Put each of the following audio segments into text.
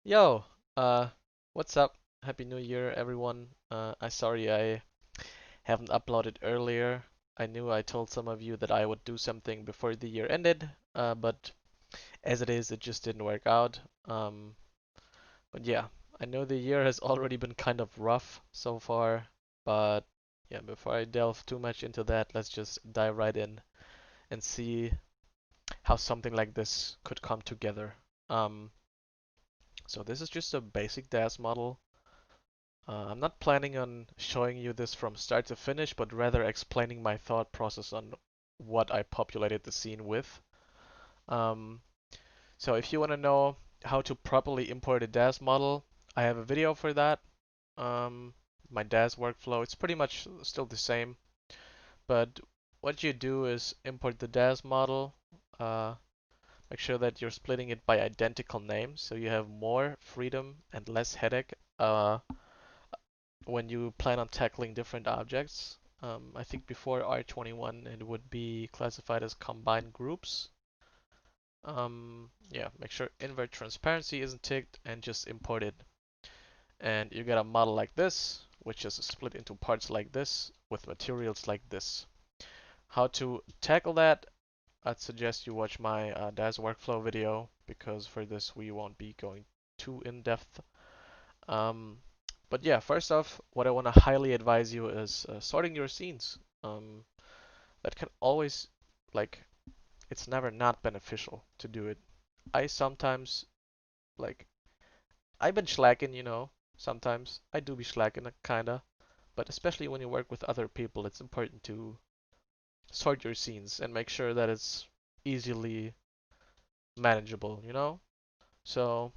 Yo, what's up? Happy New Year, everyone. Sorry I haven't uploaded earlier. I knew I told some of you that I would do something before the year ended, but as it is, it just didn't work out. But yeah, I know the year has already been kind of rough so far, but yeah, before I delve too much into that, let's just dive right in and see how something like this could come together. Um, so this is just a basic DAZ model. I'm not planning on showing you this from start to finish, but rather explaining my thought process on what I populated the scene with. Um, so if you want to know how to properly import a DAZ model, I have a video for that. Um, my DAZ workflow, it's pretty much still the same, but what you do is import the DAZ model, uh, make sure that you're splitting it by identical names so you have more freedom and less headache. When you plan on tackling different objects. I think before R21 it would be classified as combined groups. Yeah, make sure invert transparency isn't ticked and just import it. And you get a model like this, which is split into parts like this with materials like this. How to tackle that? I'd suggest you watch my DAZ workflow video because for this we won't be going too in depth. Um, but yeah, first off, what I want to highly advise you is sorting your scenes. Um, that can always, like, it's never not beneficial to do it. I sometimes, like, I've been slacking, sometimes. I do be slacking, kinda. But especially when you work with other people, it's important to sort your scenes and make sure that it's easily manageable. So,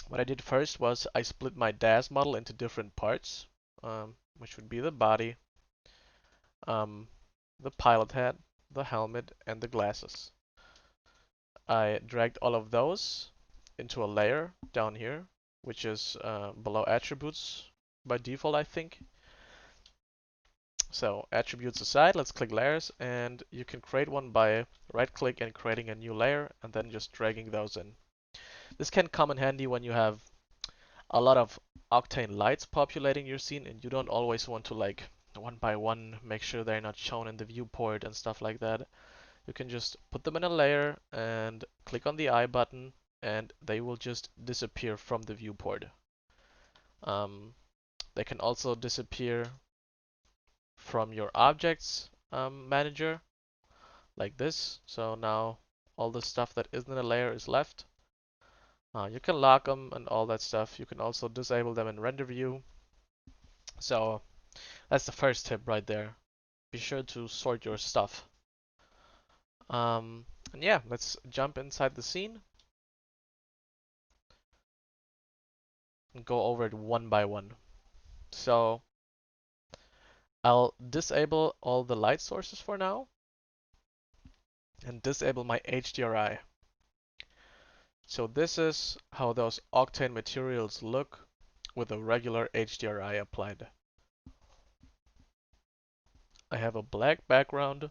what I did first was I split my DAZ model into different parts, which would be the body, um, the pilot hat, the helmet, and the glasses. I dragged all of those into a layer down here, which is below attributes by default, I think. So attributes aside, let's click layers, and you can create one by right-click and creating a new layer, and then just dragging those in. This can come in handy when you have a lot of Octane lights populating your scene, and you don't always want to like one by one make sure they're not shown in the viewport and stuff like that. You can just put them in a layer and click on the eye button and they will just disappear from the viewport. Um, they can also disappear from your objects manager like this. So now all the stuff that isn't in a layer is left. You can lock them and all that stuff. You can also disable them in render view. So that's the first tip right there. Be sure to sort your stuff. And yeah, let's jump inside the scene and go over it one by one. So I'll disable all the light sources for now and disable my HDRI. So this is how those Octane materials look with a regular HDRI applied. I have a black background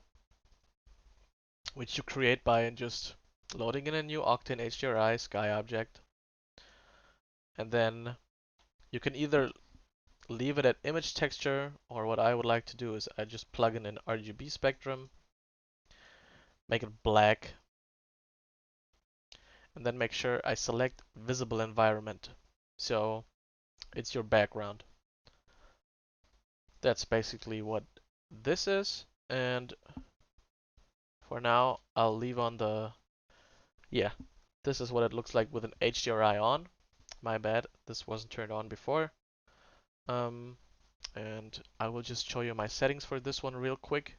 which you create by just loading in a new Octane HDRI sky object, and then you can either leave it at image texture, or what I would like to do is I just plug in an RGB spectrum, make it black, and then make sure I select visible environment. So it's your background. That's basically what this is, and for now I'll leave on yeah, this is what it looks like with an HDRI on. My bad, this wasn't turned on before. Um, and I will just show you my settings for this one real quick.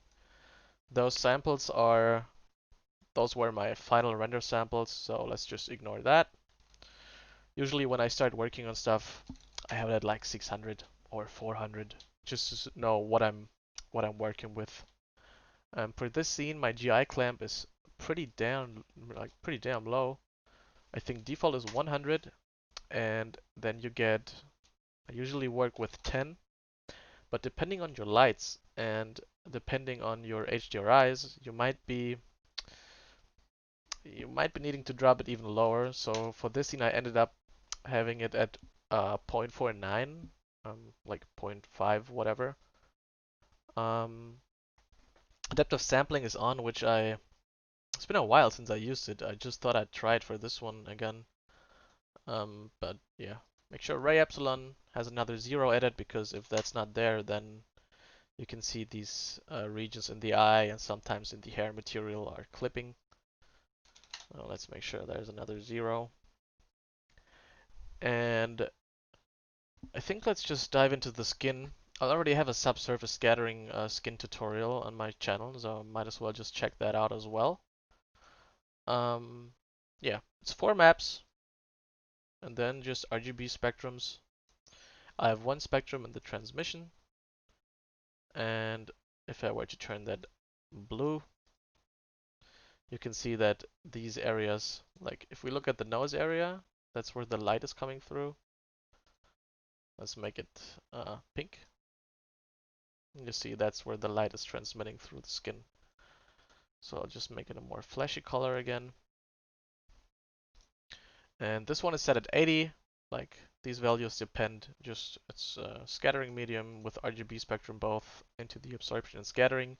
Those samples are Those were my final render samples, so let's just ignore that. Usually when I start working on stuff, I have it at like 600 or 400, just to know what I'm working with. For this scene, my GI clamp is pretty damn low. I think default is 100, and then I usually work with 10, but depending on your lights and depending on your HDRIs, you might be needing to drop it even lower. So for this scene, I ended up having it at 0.49, like 0.5 whatever. Adaptive sampling is on, which it's been a while since I used it. I just thought I'd try it for this one again. But yeah, make sure ray epsilon has another 0 added, because if that's not there, then you can see these regions in the eye and sometimes in the hair material are clipping. Let's make sure there's another 0. And I think let's just dive into the skin. I already have a subsurface scattering skin tutorial on my channel, so I might as well just check that out as well. Yeah, it's 4 maps and then just RGB spectrums. I have 1 spectrum in the transmission, and if I were to turn that blue, you can see that these areas, like if we look at the nose area, that's where the light is coming through. Let's make it pink. You see that's where the light is transmitting through the skin. So I'll just make it a more flashy color again. And this one is set at 80. Like these values depend, just it's scattering medium with RGB spectrum both into the absorption and scattering,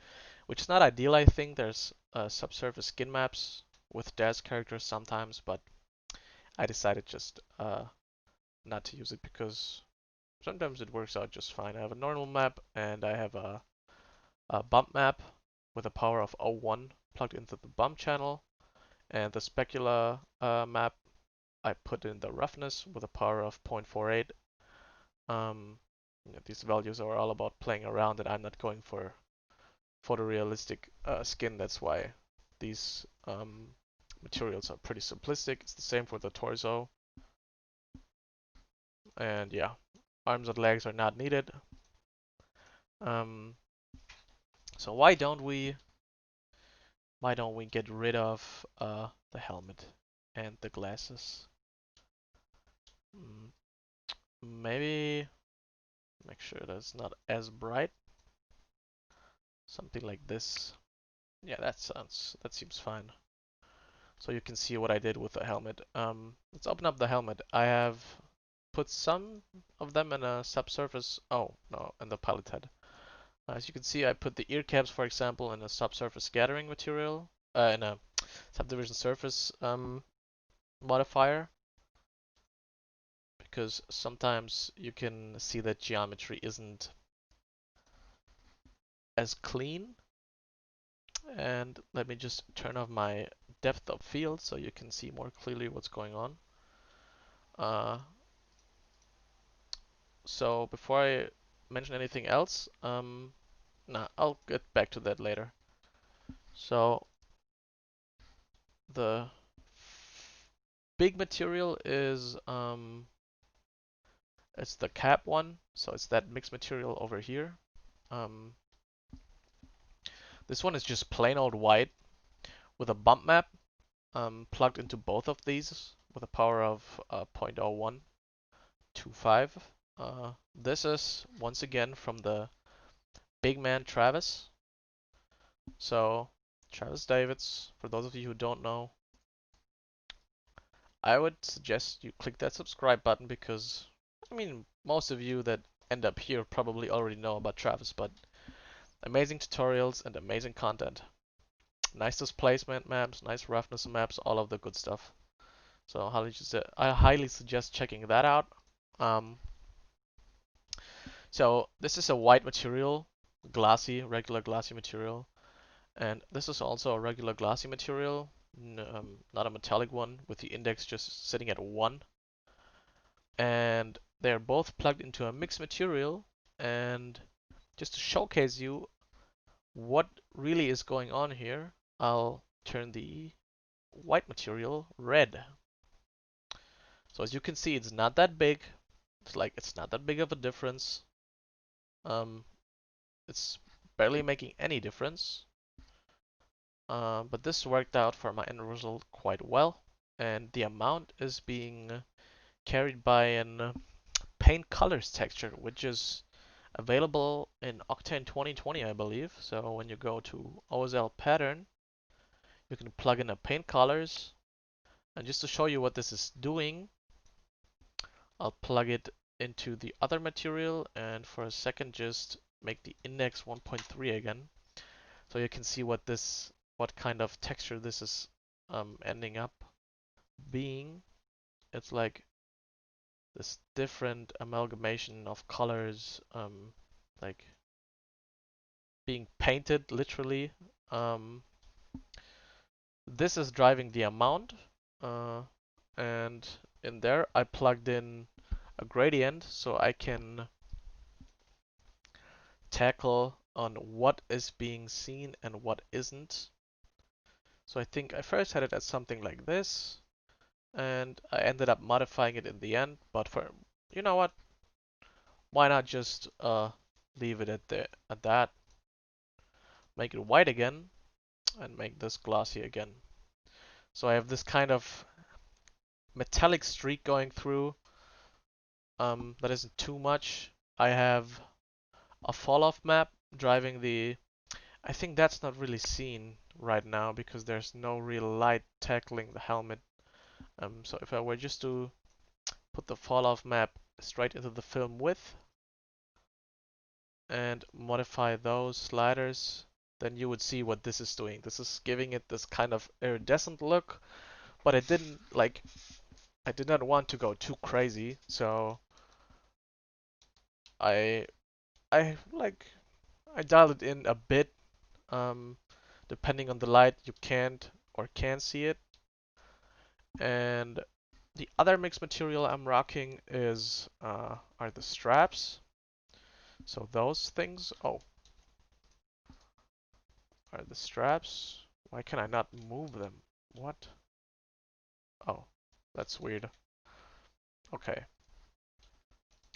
which is not ideal. I think there's subsurface skin maps with DAZ characters sometimes, but I decided just not to use it because sometimes it works out just fine. I have a normal map and I have a bump map with a power of 0.1 plugged into the bump channel, and the specular map I put in the roughness with a power of 0.48. These values are all about playing around, and I'm not going for photorealistic skin. That's why these materials are pretty simplistic. It's the same for the torso. And yeah, arms and legs are not needed. So why don't we get rid of the helmet and the glasses? Maybe make sure that's not as bright. Something like this. Yeah, that seems fine. So you can see what I did with the helmet. Let's open up the helmet. I have put some of them in a subsurface. Oh no, in the pilot head. As you can see, I put the ear caps, for example, in a subsurface scattering material, in a subdivision surface modifier, because sometimes you can see that geometry isn't as clean. And let me just turn off my depth of field so you can see more clearly what's going on. So before I mention anything else, I'll get back to that later. So the big material is it's the cap one, so it's that mixed material over here. This one is just plain old white with a bump map plugged into both of these with a power of 0.0125. This is once again from the big man Travis. So Travis Davids, for those of you who don't know, I would suggest you click that subscribe button, because I mean most of you that end up here probably already know about Travis, but amazing tutorials and amazing content. Nice displacement maps, nice roughness maps, all of the good stuff. So I highly suggest checking that out. So this is a white material, glassy, regular glassy material. And this is also a regular glassy material, not a metallic one, with the index just sitting at 1. And they're both plugged into a mixed material. And just to showcase you what really is going on here, I'll turn the white material red. So as you can see, it's not that big. It's not that big of a difference. It's barely making any difference. But this worked out for my end result quite well, and the amount is being carried by an paint colors texture, which is available in Octane 2020, I believe. So when you go to OSL pattern, you can plug in a paint colors, and just to show you what this is doing, I'll plug it into the other material and for a second just make the index 1.3 again. So you can see what kind of texture this is ending up being. It's like this different amalgamation of colors, like being painted literally. Um, this is driving the amount, uh, and in there I plugged in a gradient so I can tackle on what is being seen and what isn't. So I think I first had it as something like this, and I ended up modifying it in the end, but for, you know what, why not just leave it at that, make it white again, and make this glossy again. So I have this kind of metallic streak going through, that isn't too much. I have a Falloffmap driving the, I think that's not really seen right now because there's no real light tackling the helmet. So if I were just to put the Falloffmap straight into the film width and modify those sliders, then you would see what this is doing. This is giving it this kind of iridescent look, but I did not want to go too crazy, so I I like I dialed it in a bit. Um, Depending on the light, you can't or can see it. And the other mixed material I'm rocking is are the straps. So those things, oh, are the straps. Why can I not move them? What? Oh, that's weird. Okay.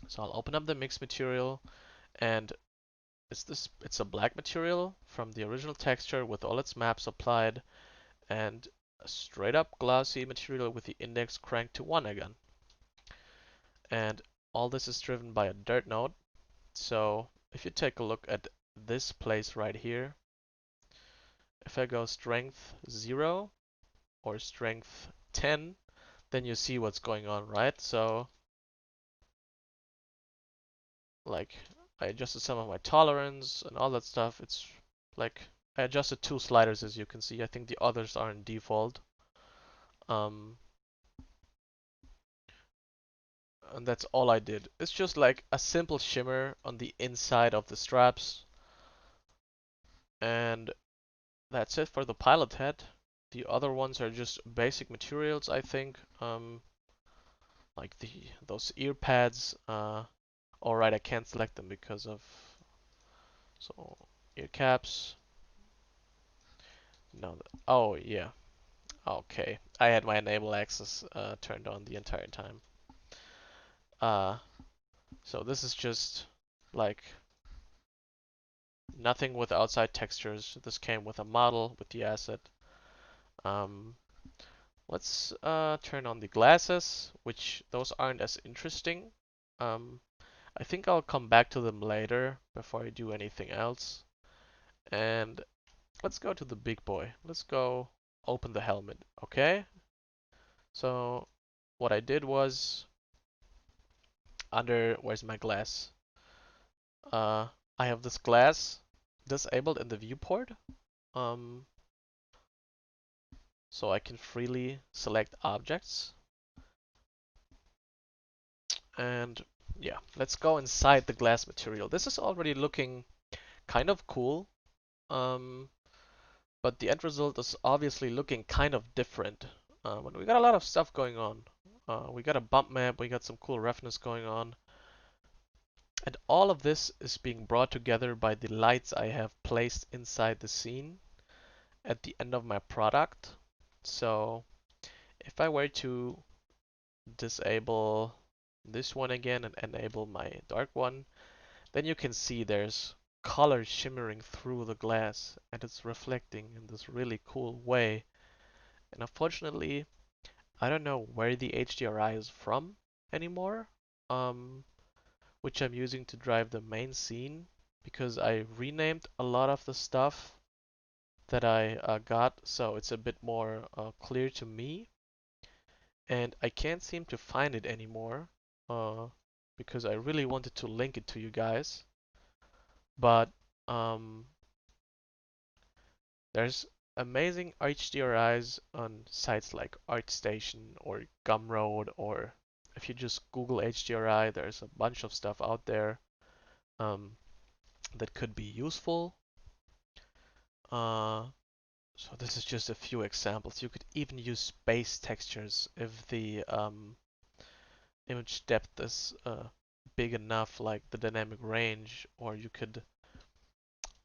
So I'll open up the mixed material, and it's a black material from the original texture with all its maps applied, and a straight up glossy material with the index cranked to 1 again. And all this is driven by a dirt node. So if you take a look at this place right here, if I go strength 0 or strength 10, then you see what's going on, right? So like I adjusted some of my tolerance and all that stuff. It's like I adjusted 2 sliders, as you can see. I think the others are in default. Um, and that's all I did. It's just like a simple shimmer on the inside of the straps, and that's it for the pilot head. The other ones are just basic materials, I think. Like those ear pads. Alright, I can't select them because of, so ear caps. No. Oh yeah. Okay. I had my enable access turned on the entire time. Uh, so this is just like nothing with outside textures. This came with a model with the asset. Um, let's turn on the glasses, which those aren't as interesting. I think I'll come back to them later before I do anything else. And let's go to the big boy. Let's go open the helmet, okay? So what I did was where's my glass? Uh, I have this glass disabled in the viewport. Um, so I can freely select objects. And yeah, let's go inside the glass material. This is already looking kind of cool. But the end result is obviously looking kind of different. And we got a lot of stuff going on. We got a bump map, we got some cool roughness going on. And all of this is being brought together by the lights I have placed inside the scene at the end of my product. So if I were to disable this one again and enable my dark one, then you can see there's color shimmering through the glass and it's reflecting in this really cool way. And unfortunately, I don't know where the HDRI is from anymore, which I'm using to drive the main scene because I renamed a lot of the stuff that I got, so it's a bit more clear to me. And I can't seem to find it anymore. because I really wanted to link it to you guys, but there's amazing HDRIs on sites like ArtStation or Gumroad, or if you just Google HDRI, there's a bunch of stuff out there um, that could be useful. So this is just a few examples. You could even use space textures if the image depth is big enough, like the dynamic range, or you could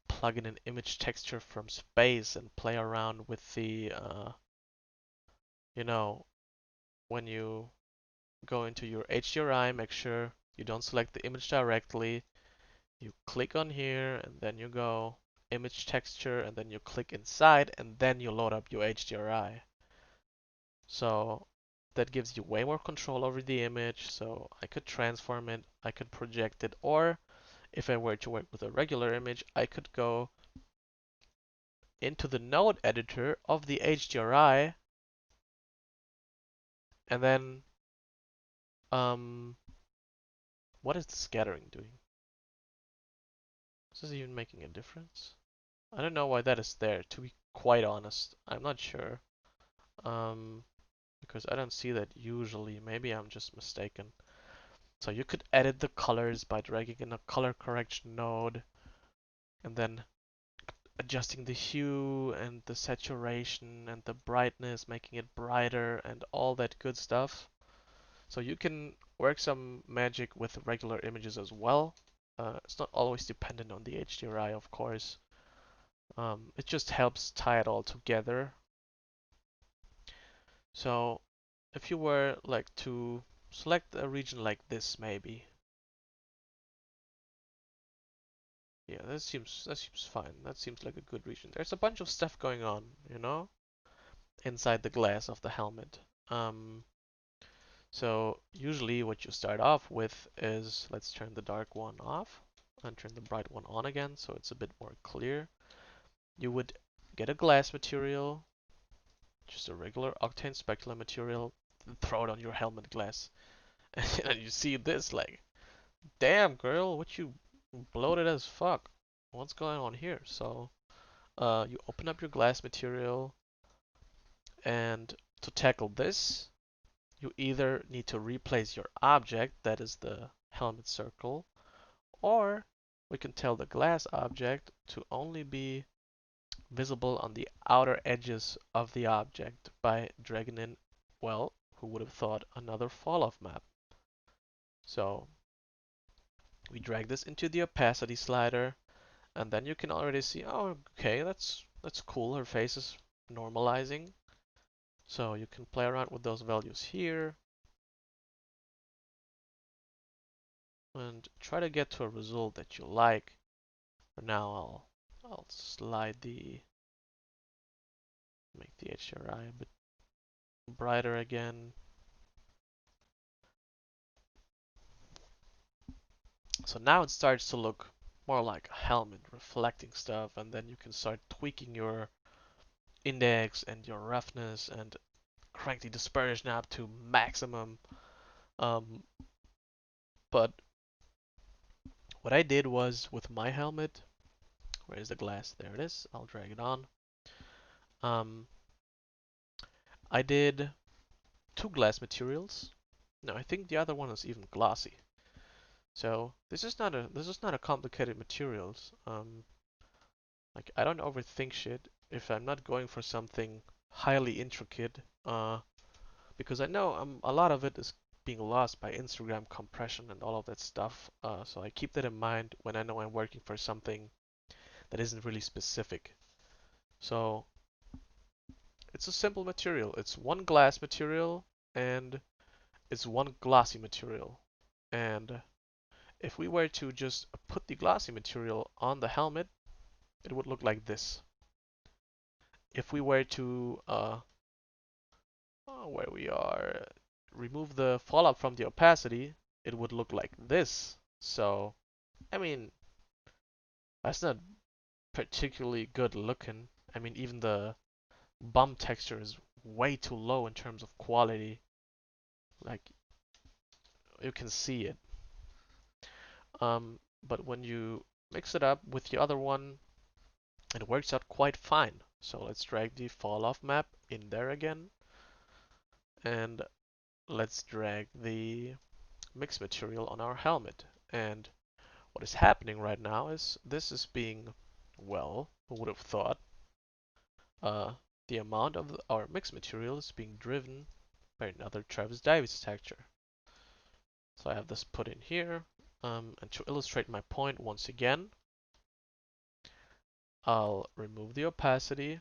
plug in an image texture from space and play around with the, you know, when you go into your HDRI, make sure you don't select the image directly. You click on here and then you go image texture and then you click inside and then you load up your HDRI. So that gives you way more control over the image. So I could transform it, I could project it, or if I were to work with a regular image, I could go into the node editor of the HDRI and then what is the scattering doing? Is this even making a difference? I don't know why that is there, to be quite honest. I'm not sure. Because I don't see that usually. Maybe I'm just mistaken. So you could edit the colors by dragging in a color correction node and then adjusting the hue and the saturation and the brightness, making it brighter and all that good stuff. So you can work some magic with regular images as well. It's not always dependent on the HDRI, of course. It just helps tie it all together. So if you were like to select a region like this, maybe. Yeah, that seems fine. That seems like a good region. There's a bunch of stuff going on, you know, inside the glass of the helmet. So usually what you start off with is, let's turn the dark one off and turn the bright one on again so it's a bit more clear. You would get a glass material, just a regular Octane specular material, and throw it on your helmet glass. And you see this like, damn girl, what you bloated as fuck. What's going on here? So you open up your glass material, and to tackle this, you either need to replace your object, that is the helmet circle, or we can tell the glass object to only be visible on the outer edges of the object by dragging in, well, who would have thought, another Falloffmap. So we drag this into the opacity slider, and then you can already see, oh, okay, that's cool. Her face is normalizing. So you can play around with those values here and try to get to a result that you like. For now, I'll slide make the HDRI a bit brighter again. So now it starts to look more like a helmet, reflecting stuff, and then you can start tweaking your index and your roughness and crank the dispersion up to maximum. But what I did was with my helmet, where is the glass? There it is. I'll drag it on. I did two glass materials. No, I think the other one is even glossy. So this is not a complicated materials. Like I don't overthink shit if I'm not going for something highly intricate. Because I know a lot of it is being lost by Instagram compression and all of that stuff. So I keep that in mind when I know I'm working for something that isn't really specific. So it's a simple material. It's one glass material and it's one glossy material. And if we were to just put the glossy material on the helmet, it would look like this. If we were to, where we are, remove the fallout from the opacity, it would look like this. So, I mean, that's not particularly good looking. I mean, even the bump texture is way too low in terms of quality. Like, you can see it. But when you mix it up with the other one, it works out quite fine. So let's drag the Falloffmap in there again, and let's drag the mix material on our helmet. And what is happening right now is this is being, well, who would have thought, the amount of our mix material is being driven by another Travis Davies texture. So I have this put in here, and to illustrate my point once again, I'll remove the opacity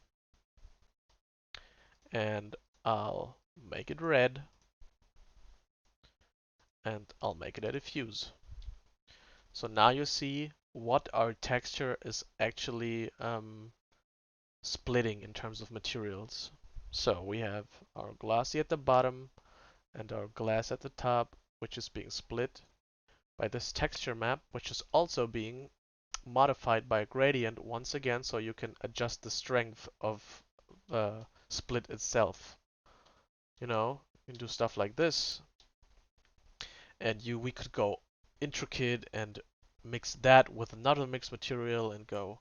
and I'll make it red and I'll make it a diffuse. So now you see what our texture is actually splitting in terms of materials. So we have our glossy at the bottom and our glass at the top, which is being split by this texture map, which is also being modified by a gradient once again, so you can adjust the strength of the split itself. You know, you can do stuff like this, and we could go intricate and mix that with another mixed material and go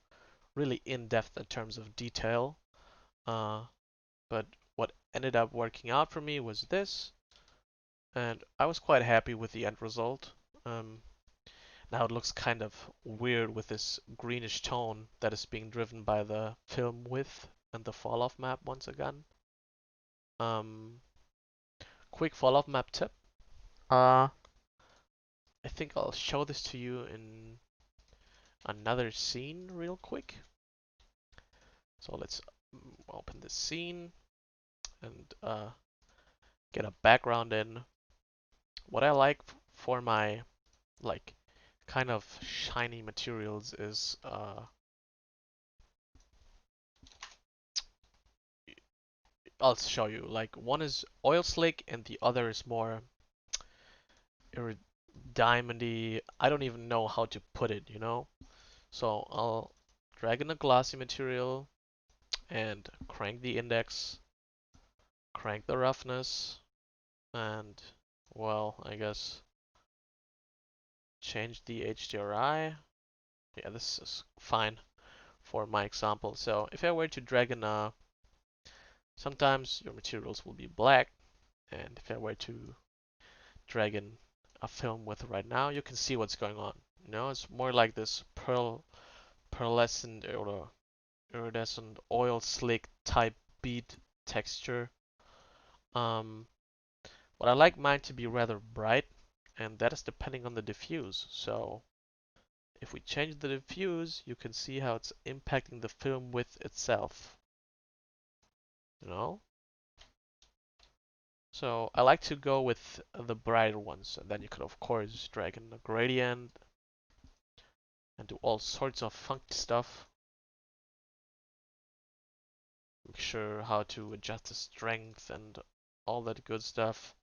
really in depth in terms of detail. But what ended up working out for me was this, and I was quite happy with the end result. Now it looks kind of weird with this greenish tone that is being driven by the film width and the Falloffmap once again. Quick Falloffmap tip. I think I'll show this to you in another scene real quick. So let's open this scene and get a background in. What I like for my like kind of shiny materials is I'll show you. Like one is oil slick and the other is more diamondy. I don't even know how to put it, you know? So I'll drag in a glossy material and crank the index, crank the roughness, and well, I guess change the HDRI. Yeah, this is fine for my example. So if I were to drag in sometimes your materials will be black, and if I were to drag in a film with right now, you can see what's going on. You know, it's more like this pearlescent or iridescent oil slick type bead texture. But I like mine to be rather bright, and that is depending on the diffuse. So if we change the diffuse, you can see how it's impacting the film width itself. You know? So I like to go with the brighter ones, and then you could of course drag in a gradient and do all sorts of funky stuff. Make sure how to adjust the strength and all that good stuff.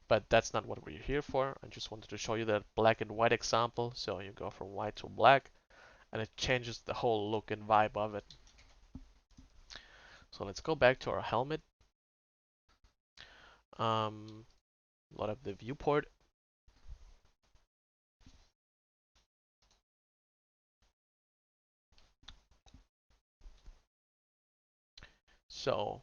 But that's not what we're here for. I just wanted to show you that black and white example. So you go from white to black and it changes the whole look and vibe of it. So let's go back to our helmet. Load up the viewport. So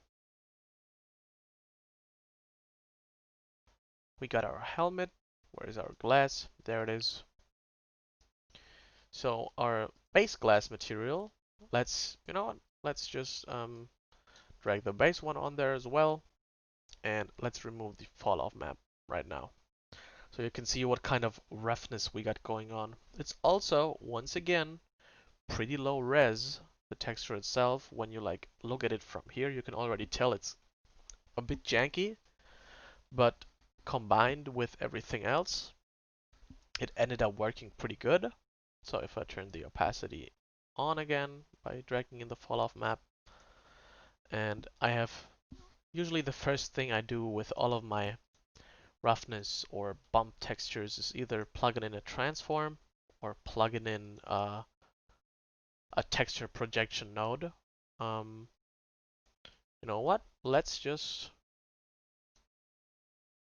we got our helmet. Where is our glass? There it is. So our base glass material, let's just drag the base one on there as well, and let's remove the Falloffmap right now. So you can see what kind of roughness we got going on. It's also, once again, pretty low res, the texture itself. When you like look at it from here, you can already tell it's a bit janky, but combined with everything else, it ended up working pretty good. So if I turn the opacity on again by dragging in the Falloffmap, and I have usually the first thing I do with all of my roughness or bump textures is either plugging in a transform or plugging in a texture projection node. You know what? Let's just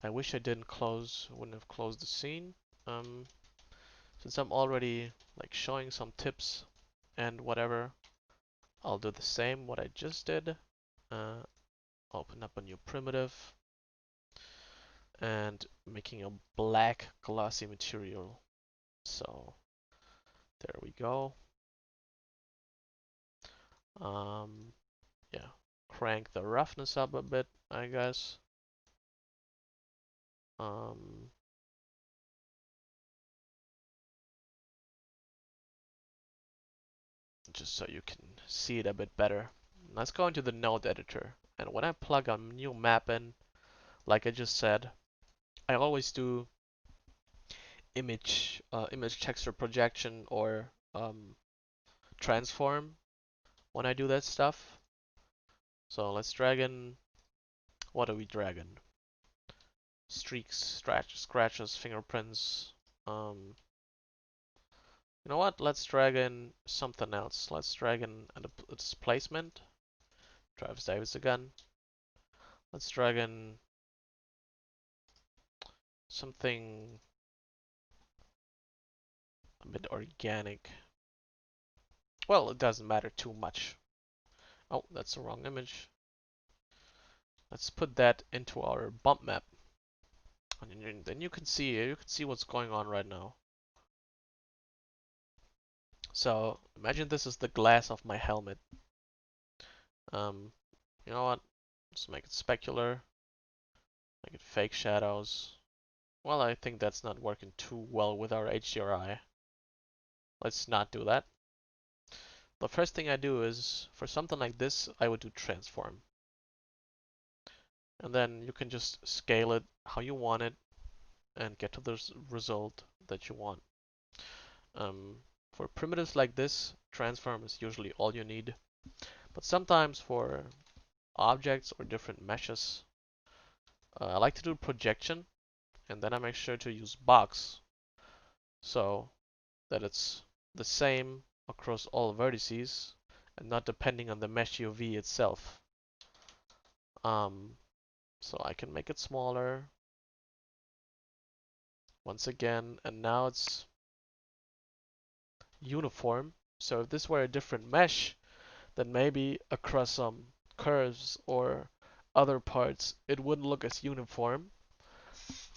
I wish I wouldn't have closed the scene. Since I'm already like showing some tips and whatever, I'll do the same what I just did. Open up a new primitive and making a black glossy material. So there we go. Yeah, crank the roughness up a bit, I guess. Just so you can see it a bit better. Let's go into the node editor. And when I plug a new map in, like I just said, I always do image texture projection or transform when I do that stuff. So let's drag in, what are we dragging? Streaks, scratches, fingerprints. You know what? Let's drag in something else. Let's drag in a displacement. Travis Davis again. Let's drag in something a bit organic. Well, it doesn't matter too much. Oh, that's the wrong image. Let's put that into our bump map. And then you can see what's going on right now. So imagine this is the glass of my helmet. You know what? Just make it specular. Make it fake shadows. Well, I think that's not working too well with our HDRI. Let's not do that. The first thing I do is, for something like this, I would do transform. And then you can just scale it how you want it and get to the result that you want. For primitives like this, transform is usually all you need. But sometimes for objects or different meshes, I like to do projection, and then I make sure to use box so that it's the same across all vertices and not depending on the mesh UV itself. So I can make it smaller once again, and now it's uniform. So if this were a different mesh, then maybe across some curves or other parts it wouldn't look as uniform,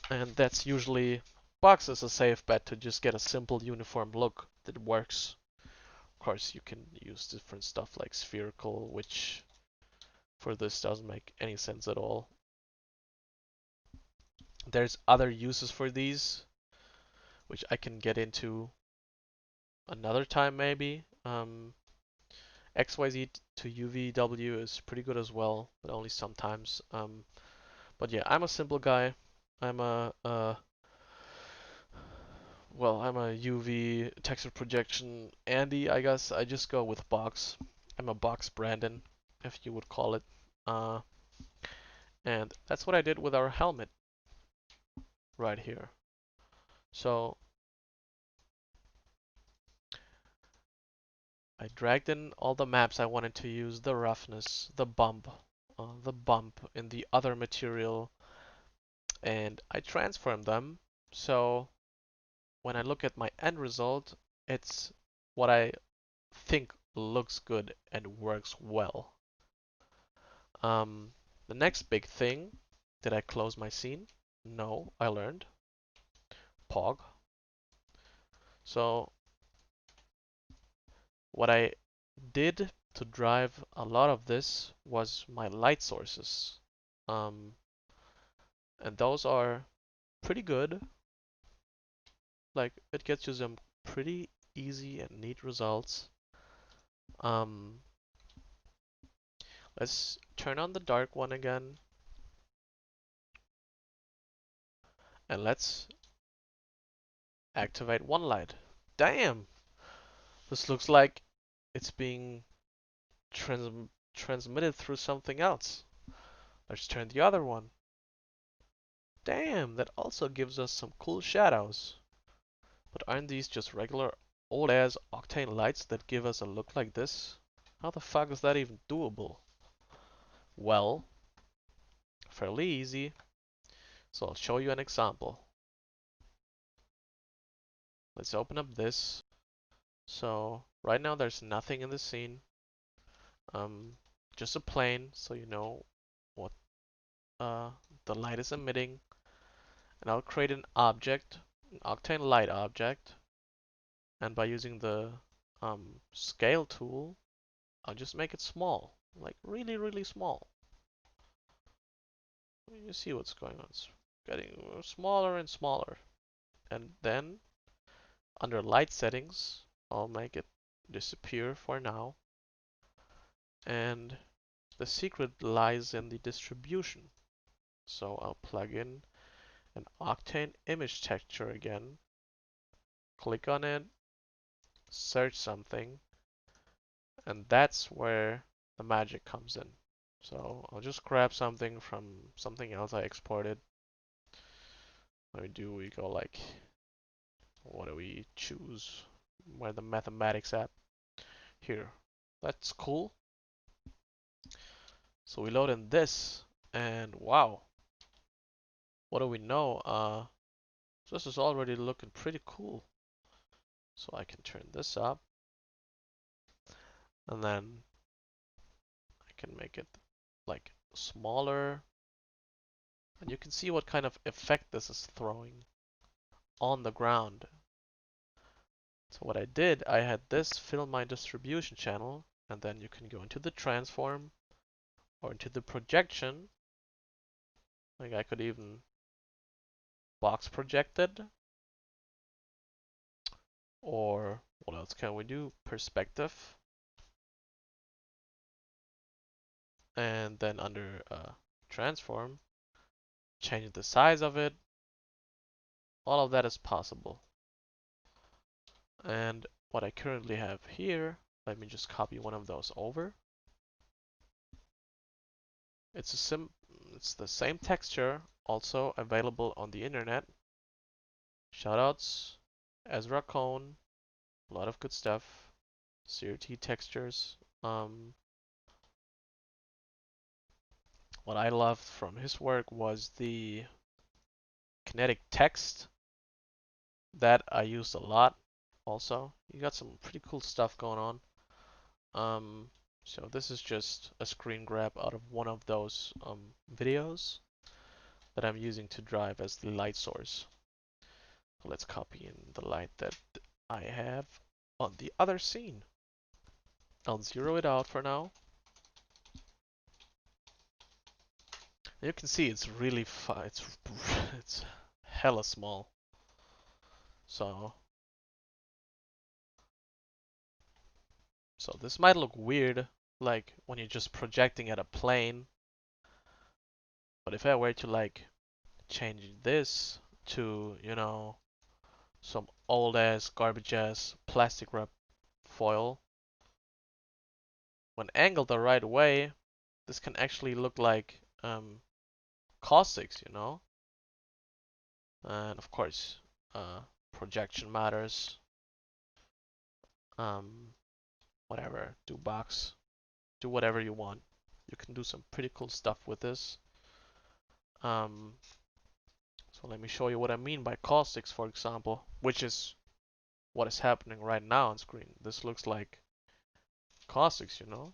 and that's usually box is a safe bet to just get a simple uniform look that works. Of course you can use different stuff like spherical, which for this doesn't make any sense at all. There's other uses for these which I can get into another time maybe. XYZ to UVW is pretty good as well, but only sometimes. But yeah, I'm a simple guy. I'm a I'm a UV texture projection Andy, I guess. I just go with box. I'm a box Brandon, if you would call it. And that's what I did with our helmet right here. So I dragged in all the maps I wanted to use, the roughness, the bump in the other material, and I transformed them. So when I look at my end result, it's what I think looks good and works well. The next big thing, did I close my scene? No, I learned. Pog. So what I did to drive a lot of this was my light sources. And those are pretty good. Like, it gets you some pretty easy and neat results. Let's turn on the dark one again. And let's activate one light. Damn! This looks like it's being transmitted through something else. Let's turn the other one. Damn, that also gives us some cool shadows. But aren't these just regular old ass Octane lights that give us a look like this? How the fuck is that even doable? Well, fairly easy. So I'll show you an example. Let's open up this. So right now there's nothing in the scene. Just a plane, so you know what the light is emitting. And I'll create an object, an Octane light object. And by using the scale tool, I'll just make it small, like really, really small. You see what's going on. It's getting smaller and smaller. And then under light settings, I'll make it disappear for now. And the secret lies in the distribution. So I'll plug in an Octane image texture again. Click on it, search something, and that's where the magic comes in. So I'll just grab something from something else I exported. We go like, what do we choose? Where the mathematics at? Here. That's cool. So we load in this, and wow. What do we know? This is already looking pretty cool. So I can turn this up, and then I can make it like smaller. And you can see what kind of effect this is throwing on the ground. So what I did, I had this fill my distribution channel, and then you can go into the transform or into the projection. Like I could even box project it. Or what else can we do? Perspective. And then under transform, change the size of it. All of that is possible. And what I currently have here, let me just copy one of those over. It's the same texture, also available on the internet. Shoutouts, Ezra Cohn, a lot of good stuff. CRT textures. What I loved from his work was the kinetic text that I used a lot. Also, you got some pretty cool stuff going on. So this is just a screen grab out of one of those videos that I'm using to drive as the light source. So let's copy in the light that I have on the other scene. I'll zero it out for now. You can see it's really it's hella small. So this might look weird, like when you're just projecting at a plane. But if I were to like change this to, you know, some old ass garbage ass plastic wrap foil, when angled the right way, this can actually look like caustics, you know. And of course, projection matters. Whatever, do box, do whatever you want. You can do some pretty cool stuff with this. So let me show you what I mean by caustics, for example, which is what is happening right now on screen. This looks like caustics, you know.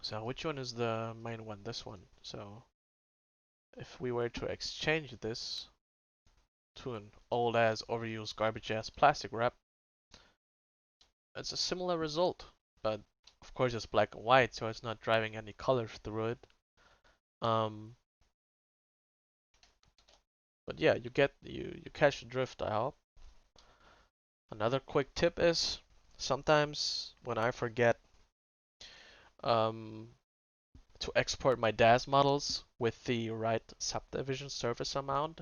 So which one is the main one? This one. So if we were to exchange this to an old ass, overused, garbage ass plastic wrap, it's a similar result, but of course it's black and white, so it's not driving any color through it. But yeah, you catch the drift, I hope. Another quick tip is sometimes when I forget to export my DAZ models with the right subdivision surface amount,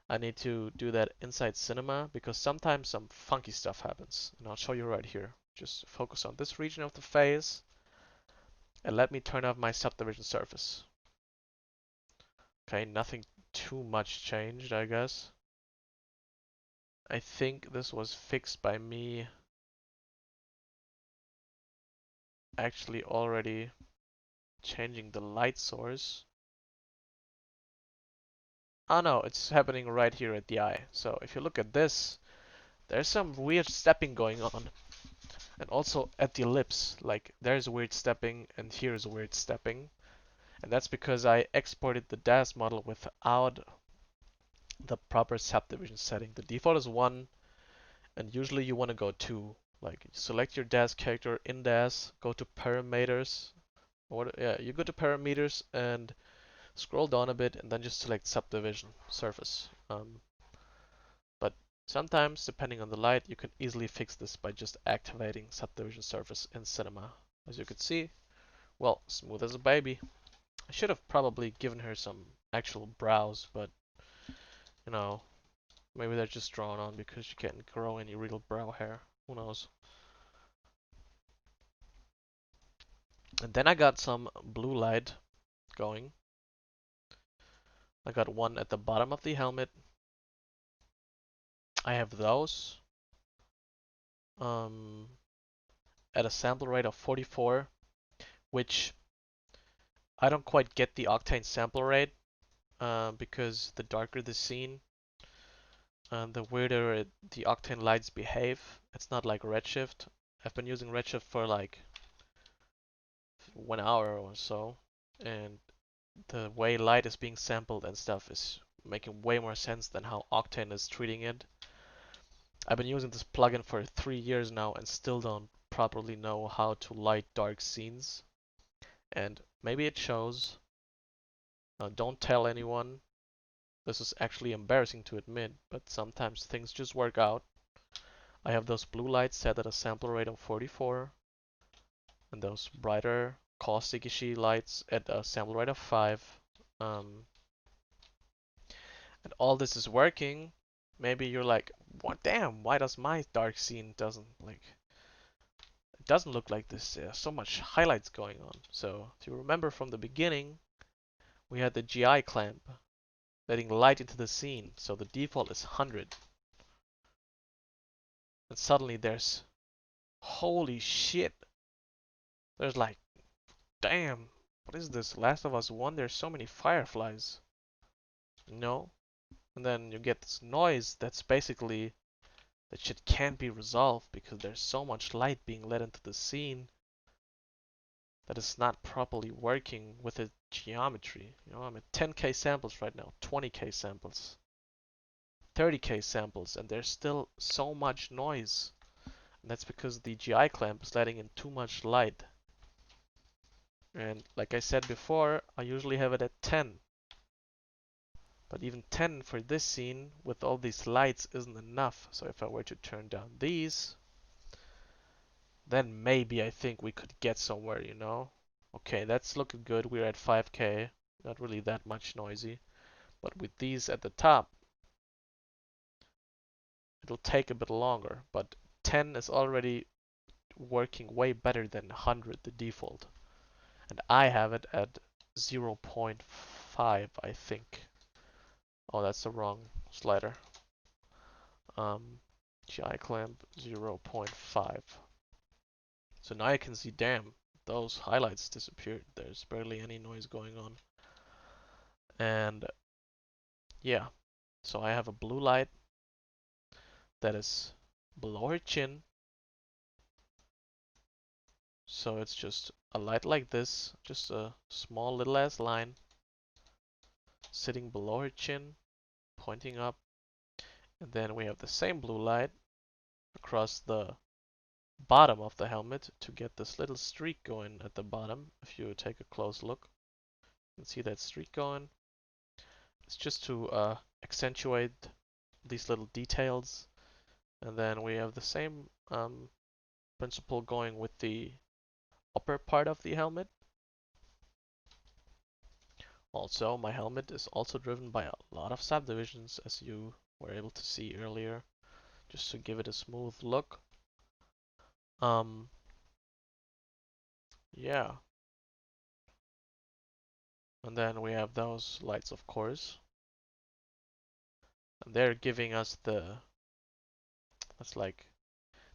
I need to do that inside Cinema because sometimes some funky stuff happens. And I'll show you right here. Just focus on this region of the face and let me turn off my subdivision surface. Okay, nothing too much changed, I guess. I think this was fixed by me actually already changing the light source. Oh no, it's happening right here at the eye. So if you look at this, there's some weird stepping going on. And also at the ellipse, like there's weird stepping and here's weird stepping. And that's because I exported the DAZ model without the proper subdivision setting. The default is 1, and usually you want to go 2. Like select your DAZ character in DAZ, go to parameters, you go to parameters and scroll down a bit, and then just select subdivision surface. But sometimes, depending on the light, you can easily fix this by just activating subdivision surface in Cinema. As you can see, well, smooth as a baby. I should have probably given her some actual brows, but you know, maybe they're just drawn on because she can't grow any real brow hair. Who knows? And then I got some blue light going. I got one at the bottom of the helmet. I have those at a sample rate of 44, which I don't quite get the Octane sample rate because the darker the scene, the weirder the Octane lights behave. It's not like Redshift. I've been using Redshift for like 1 hour or so, and the way light is being sampled and stuff is making way more sense than how Octane is treating it. I've been using this plugin for 3 years now and still don't properly know how to light dark scenes. And maybe it shows. Don't tell anyone. This is actually embarrassing to admit, but sometimes things just work out. I have those blue lights set at a sample rate of 44, and those brighter caustic-ishy lights at a sample rate of 5. And all this is working. Maybe you're like, what? Damn, why does my dark scene doesn't like? It doesn't look like this. There's so much highlights going on. So if you remember from the beginning, we had the GI clamp letting light into the scene. So the default is 100. And suddenly there's, holy shit. There's like, damn, what is this? Last of Us 1, there's so many fireflies. No? And then you get this noise that's basically, that shit can't be resolved because there's so much light being let into the scene that is not properly working with the geometry. You know, I'm at 10k samples right now, 20k samples, 30k samples, and there's still so much noise. And that's because the GI clamp is letting in too much light. And like I said before, I usually have it at 10. But even 10 for this scene with all these lights isn't enough. So if I were to turn down these, then maybe I think we could get somewhere, you know? Okay, that's looking good. We're at 5k. Not really that much noisy. But with these at the top, it'll take a bit longer. But 10 is already working way better than 100, the default. And I have it at 0.5, I think. Oh, that's the wrong slider. GI clamp 0.5. So now I can see, damn, those highlights disappeared. There's barely any noise going on. And yeah, so I have a blue light that is below her chin. So it's just a light like this, just a small little ass line sitting below her chin, pointing up. And then we have the same blue light across the bottom of the helmet to get this little streak going at the bottom. If you take a close look, you can see that streak going. It's just to accentuate these little details. And then we have the same principle going with the upper part of the helmet. Also, my helmet is also driven by a lot of subdivisions, as you were able to see earlier, just to give it a smooth look. Yeah. And then we have those lights, of course. And they're giving us that's like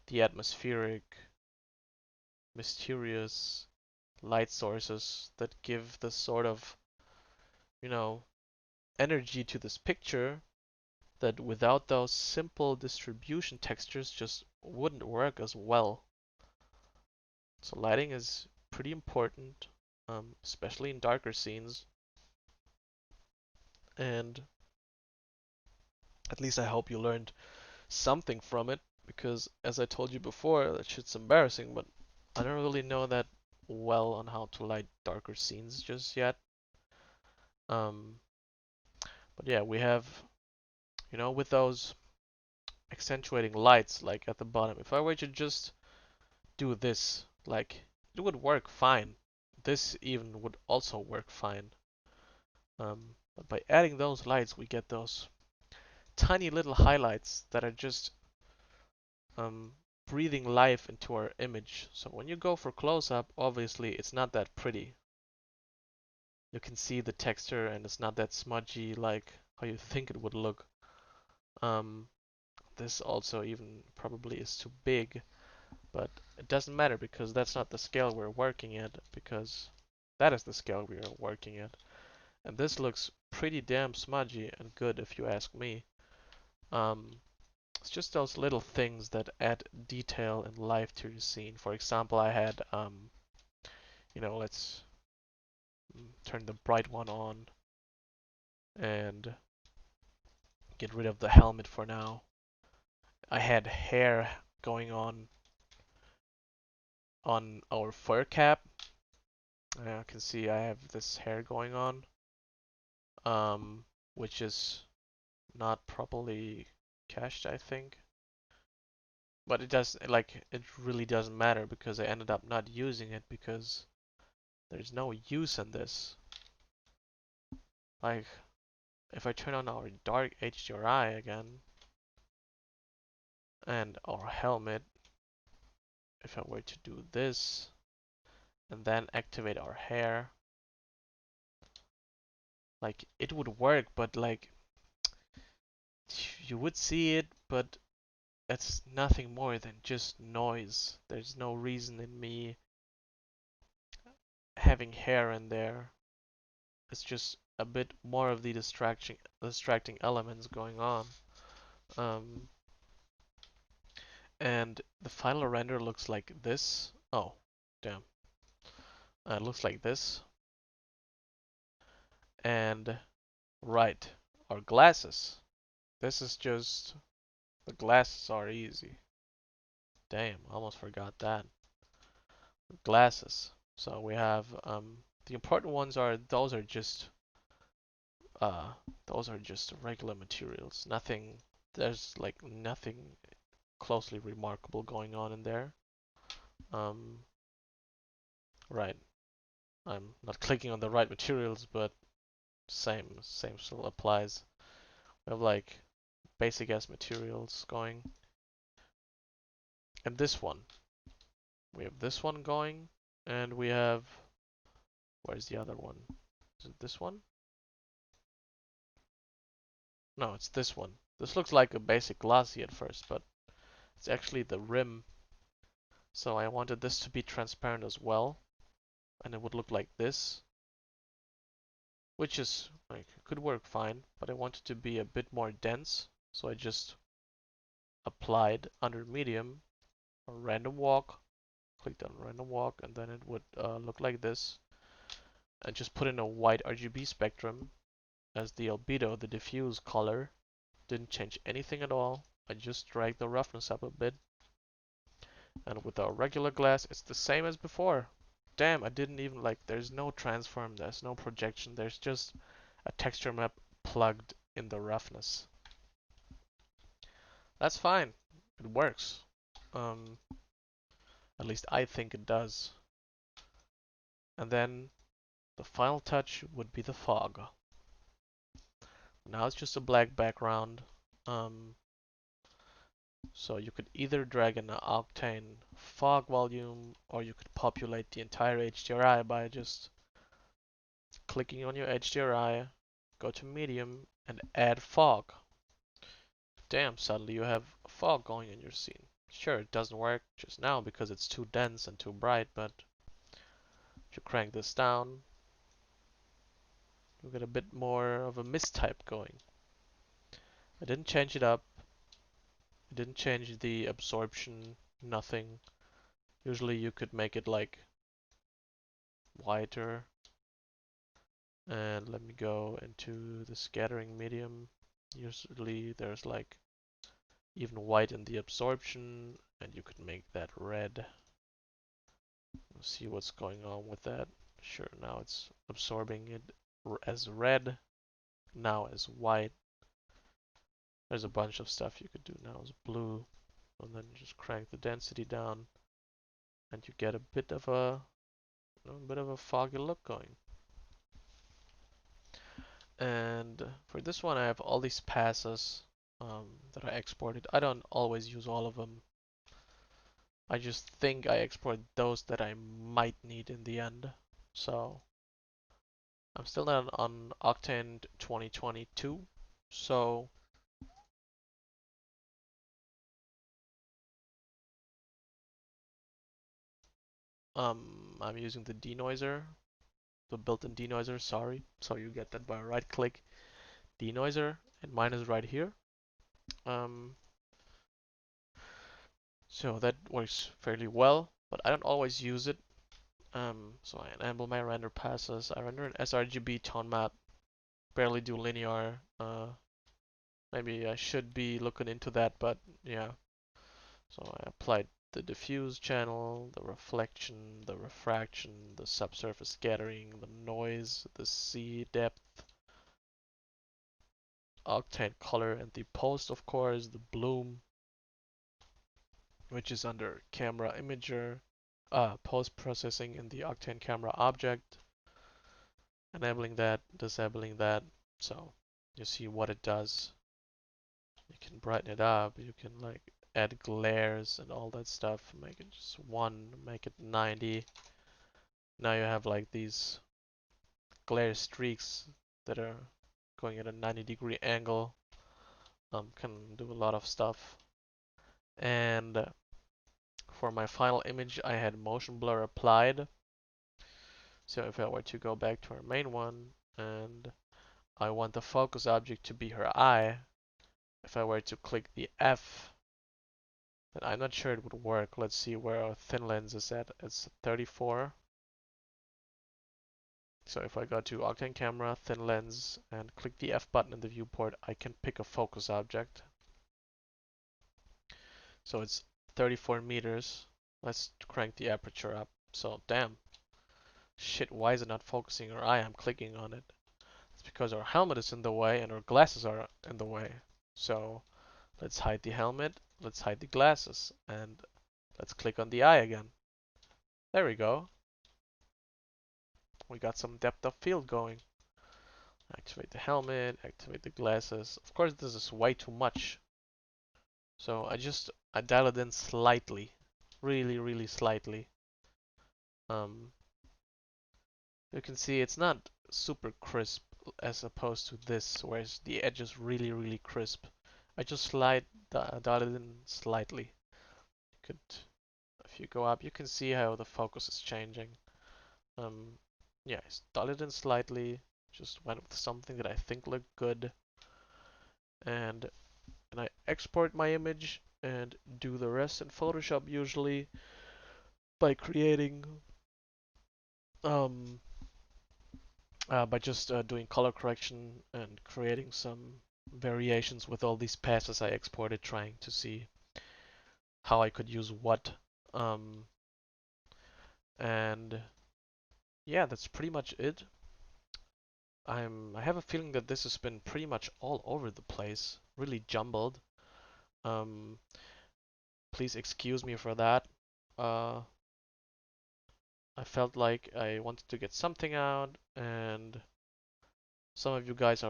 the atmospheric, mysterious light sources that give this sort of, you know, energy to this picture that without those simple distribution textures just wouldn't work as well. So lighting is pretty important, especially in darker scenes. And at least I hope you learned something from it, because as I told you before, that shit's embarrassing, but I don't really know that well on how to light darker scenes just yet. But yeah, we have, with those accentuating lights like at the bottom, if I were to just do this, like, it would work fine. This even would also work fine. But by adding those lights, we get those tiny little highlights that are just breathing life into our image. So when you go for close-up, obviously it's not that pretty. You can see the texture and it's not that smudgy like how you think it would look. This also even probably is too big, but it doesn't matter because that's not the scale we're working at, because that is the scale we are working at. And this looks pretty damn smudgy and good if you ask me. It's just those little things that add detail and life to the scene. For example, I had, let's turn the bright one on and get rid of the helmet for now. I had hair going on our fur cap. I can see I have this hair going on, which is not properly cached, I think. But it really doesn't matter because I ended up not using it because there's no use in this. Like, if I turn on our dark HDRI again and our helmet, if I were to do this and then activate our hair, like, it would work, but like, you would see it, but it's nothing more than just noise. There's no reason in me having hair in there. It's just a bit more of the distracting elements going on. And the final render looks like this. Oh, damn. It looks like this. And right, our glasses. This is just, the glasses are easy. Damn, almost forgot that. Glasses. So we have, the important ones are, uh, those are just regular materials. There's like nothing closely remarkable going on in there. Right. I'm not clicking on the right materials, but same still applies. We have like basic ass materials going. And this one. We have this one going, and we have, where's the other one? Is it this one? No, it's this one. This looks like a basic glossy at first, but it's actually the rim. So I wanted this to be transparent as well, and it would look like this, which is like, could work fine, but I want it to be a bit more dense, so I just applied under medium a random walk, clicked on random walk, and then it would look like this. I just put in a white RGB spectrum as the albedo, the diffuse color. Didn't change anything at all. I just dragged the roughness up a bit. And with our regular glass, it's the same as before. Damn, I didn't even there's no transform, there's no projection, there's just a texture map plugged in the roughness. That's fine. It works. At least I think it does. And then the final touch would be the fog. Now it's just a black background. So you could either drag in an Octane fog volume, or you could populate the entire HDRI by just clicking on your HDRI, go to medium, and add fog. Damn, suddenly you have fog going in your scene. Sure, it doesn't work just now because it's too dense and too bright, but if you crank this down, we got a bit more of a mistype going. I didn't change it up. I didn't change the absorption, nothing. Usually you could make it like whiter. And let me go into the scattering medium. Usually there's like even white in the absorption, and you could make that red. Let's see what's going on with that. Sure, now it's absorbing it as red, now as white. There's a bunch of stuff you could do now as blue, and then just crank the density down, and you get a bit of a foggy look going. And for this one, I have all these passes that I exported. I don't always use all of them. I just think I export those that I might need in the end. So I'm still not on Octane 2022. So I'm using the denoiser, the built-in denoiser, sorry. So you get that by right click denoiser, and mine is right here. So that works fairly well, but I don't always use it. So I enable my render passes. I render an sRGB tone map, barely do linear. Maybe I should be looking into that, but yeah. So I applied the diffuse channel, the reflection, the refraction, the subsurface scattering, the noise, the sea depth, octane color, and the post, of course, the bloom, which is under camera imager, post processing in the octane camera object, enabling that, disabling that. So you see what it does. You can brighten it up, you can like add glares and all that stuff, make it just 1, make it 90. Now you have like these glare streaks that are going at a 90-degree angle. Can do a lot of stuff. And for my final image, I had motion blur applied. So if I were to go back to our main one, and I want the focus object to be her eye, if I were to click the F, then I'm not sure it would work. Let's see where our thin lens is at. It's 34. So if I go to Octane camera, thin lens, and click the F button in the viewport, I can pick a focus object. So it's 34 meters. Let's crank the aperture up. So damn. Shit, why is it not focusing our eye? I'm clicking on it. It's because our helmet is in the way and our glasses are in the way. So let's hide the helmet, let's hide the glasses, and let's click on the eye again. There we go. We got some depth of field going. Activate the helmet, activate the glasses. Of course, this is way too much. So I dial it in slightly. Really, really slightly. You can see it's not super crisp as opposed to this, whereas the edge is really, really crisp. I just dial it in slightly. You could, if you go up, you can see how the focus is changing. Yeah, I dial it in slightly. Just went with something that I think looked good, and I export my image and do the rest in Photoshop usually by creating by just doing color correction and creating some variations with all these passes I exported, trying to see how I could use what. And yeah, that's pretty much it. I have a feeling that this has been pretty much all over the place, really jumbled. Um, Please excuse me for that. Uh, I felt like I wanted to get something out, and some of you guys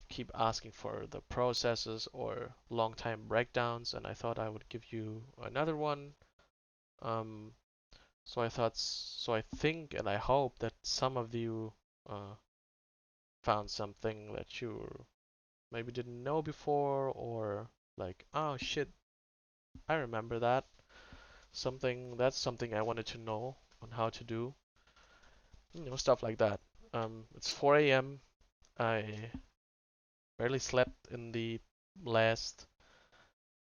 keep asking for the processes or long time breakdowns, and I thought I would give you another one. Um, so I think and I hope that some of you found something that you maybe didn't know before, or like, oh shit, I remember that. That's something I wanted to know on how to do. Stuff like that. It's 4 a.m. I barely slept in the last,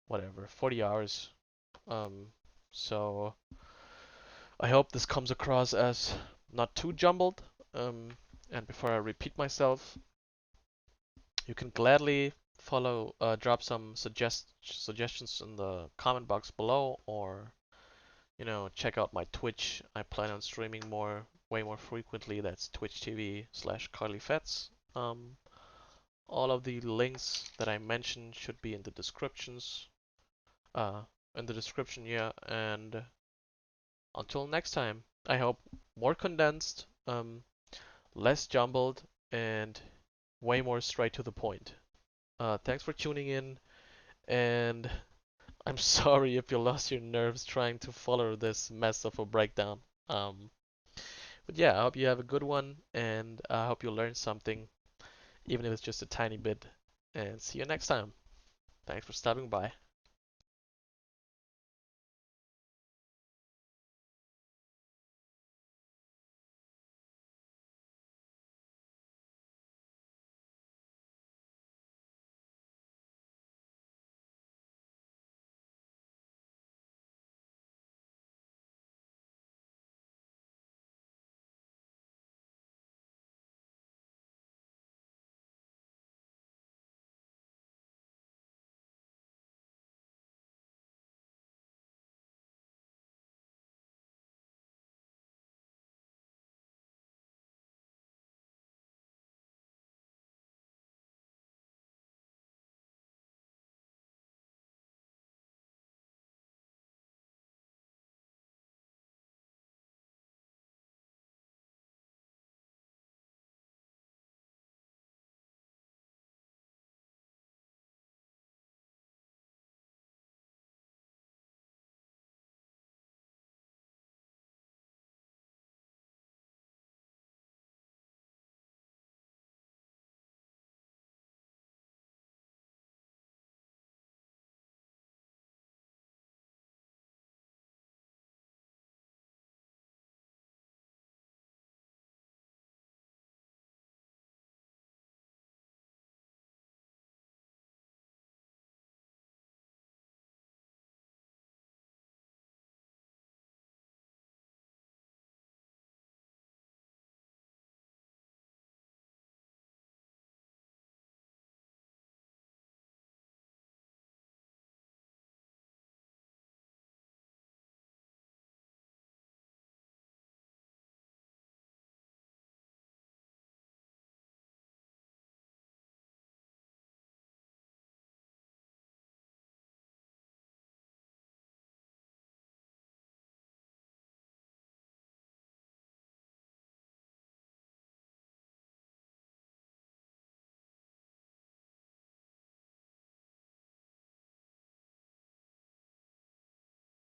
whatever, 40 hours. Um, so I hope this comes across as not too jumbled. And before I repeat myself, you can gladly drop some suggestions in the comment box below, or check out my Twitch. I plan on streaming way more frequently. That's Twitch TV/CarlyFets. All of the links that I mentioned should be in the descriptions. In the description, yeah. And until next time, I hope more condensed, less jumbled, and way more straight to the point. Thanks for tuning in, and I'm sorry if you lost your nerves trying to follow this mess of a breakdown. Um, but yeah, I hope you have a good one, and I hope you learned something, even if it's just a tiny bit. And see you next time. Thanks for stopping by.